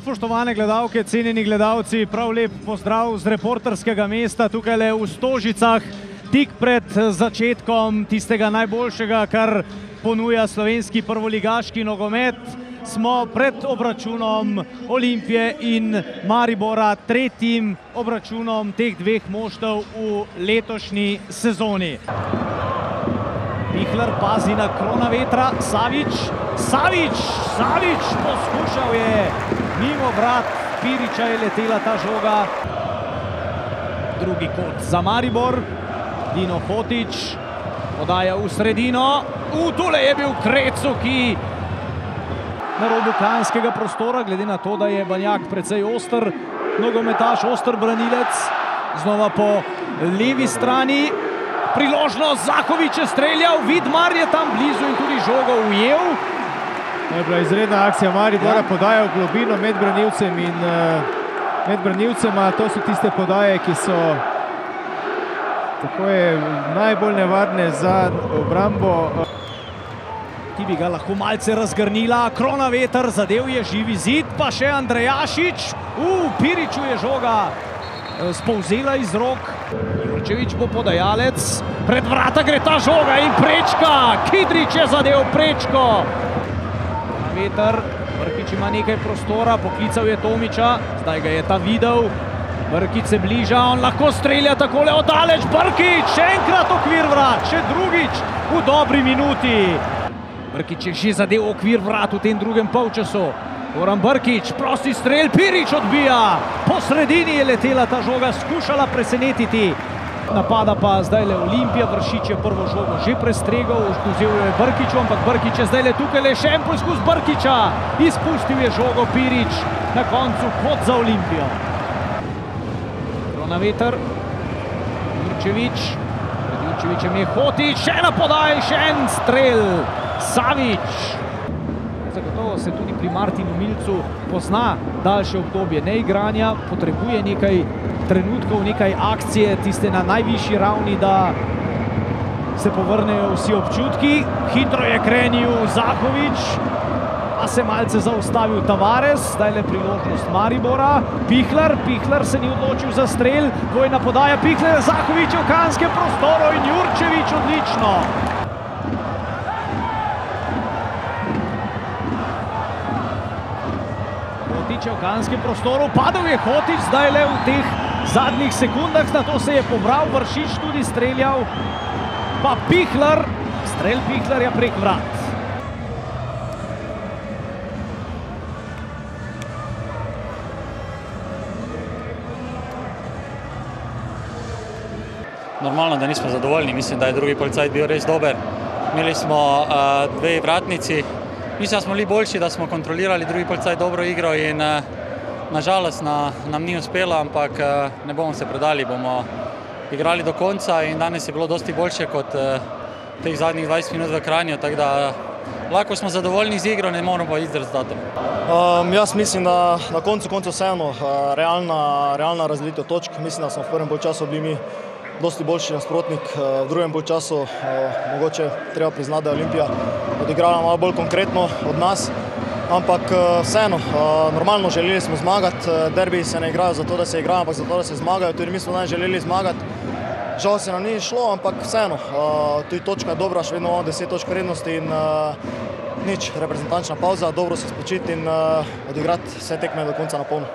Spoštovane gledalke, cenjeni gledalci, prav lep pozdrav z reporterskega mesta tukaj v Stožicah, tik pred začetkom tistega najboljšega, kar ponuja slovenski prvoligaški nogomet. Smo pred obračunom Olimpije in Maribora, tretjim obračunom teh dveh moštev v letošnji sezoni. Pihler pazi na Kronavetra, Savić poskušal je mimo vrat Piriča, je letela ta žoga. Drugi kot za Maribor, Dino Hotić podaja v sredino, tule je bil Krecu, ki na robu kazenskega prostora, glede na to, da je Banjak precej oster nogometaš, oster branilec. Znova po levi strani, priložnost, Zahović je streljal, Vidmar je tam blizu in tudi žogo ujel. To je bila izredna akcija Maribora, podaja v globino med branilcem in med branilcema. To so tiste podaje, ki so tako je najbolj nevarne za obrambo. Ti bi ga lahko malce razgrnila, Kronaveter zadev je živi zid, pa še Andrejašič. Piriču je žoga spolzela iz rok. Jurčević bo podajalec, pred vrata gre ta žoga in prečka. Kidrič je zadev prečko. Kronaveter, Brkić ima nekaj prostora, poklical je Tomića, zdaj ga je ta videl. Brkić se bliža, on lahko strelja takole oddaleč. Brkić, še enkrat okvir vrat, še drugič v dobri minuti. Brkić je že zadev okvir vrat v tem drugem polčasu. Goran Brkić, prosti strel, Pirič odbija. Po sredini je letela ta žoga, skušala presenetiti. Napada pa zdaj Olimpija, Vršič je prvo žogo že prestregal, vzel jo je Brkiću, ampak Brkić je zdaj tukaj še en poskus Brkića. Izpustil je žogo Pirič, na koncu kot za Olimpijo. Kronaveter, Jurčević, pred Jurčevićem je Hotić, še ena podaj, še en strel. Savić. Zagotovo se tudi pri Martinu Milcu pozna daljše obdobje neigranja, potrebuje nekaj trenutkov, nekaj akcije, tiste na najvišji ravni, da se povrnejo vsi občutki. Hitro je krenil Zahović, pa se malce zaustavil Tavares, zdaj le priložnost Maribora. Pihler se ni odločil za strel, dvojna podaja Pihler, Zahović je v kazenskem prostoru in Jurčević odlično. Hotić je v kazenskem prostoru, padel je Hotić zdaj le v teh zadnjih sekundah, nato se je pobral, Vršič tudi streljal, pa Pihler, strel Pihlerja prek vrat. Normalno, da nismo zadovoljni, mislim, da je drugi policajt bil res dober. Imeli smo dve vratnici, mislim, da smo bili boljši, da smo kontrolirali drugi policajt dobro igro in nažalost nam ni uspelo, ampak ne bomo se predali, bomo igrali do konca in danes je bilo dosti boljše kot teh zadnjih 20 minut v Kranju, tako da lahko smo zadovoljni z igro, ne moramo pa iti z rezultatom. Jaz mislim, da na koncu vseeno realna razdelitev točk. Mislim, da smo v prvem polčasu bili mi dosti boljši nasprotnik, v drugem polčasu mogoče treba priznati, da je Olimpija odigrala malo bolj konkretno od nas, ampak vseeno, normalno želeli smo zmagati, derbiji se ne igrajo zato, da se igrajo, ampak zato, da se zmagajo, tudi mi smo danes želeli zmagati. Žal se nam ni šlo, ampak vseeno, tudi točka je dobra, še vedno imamo 10 točk prednosti in nič, reprezentančna pauza, dobro se spočiti in odigrati vse tekme do konca na polno.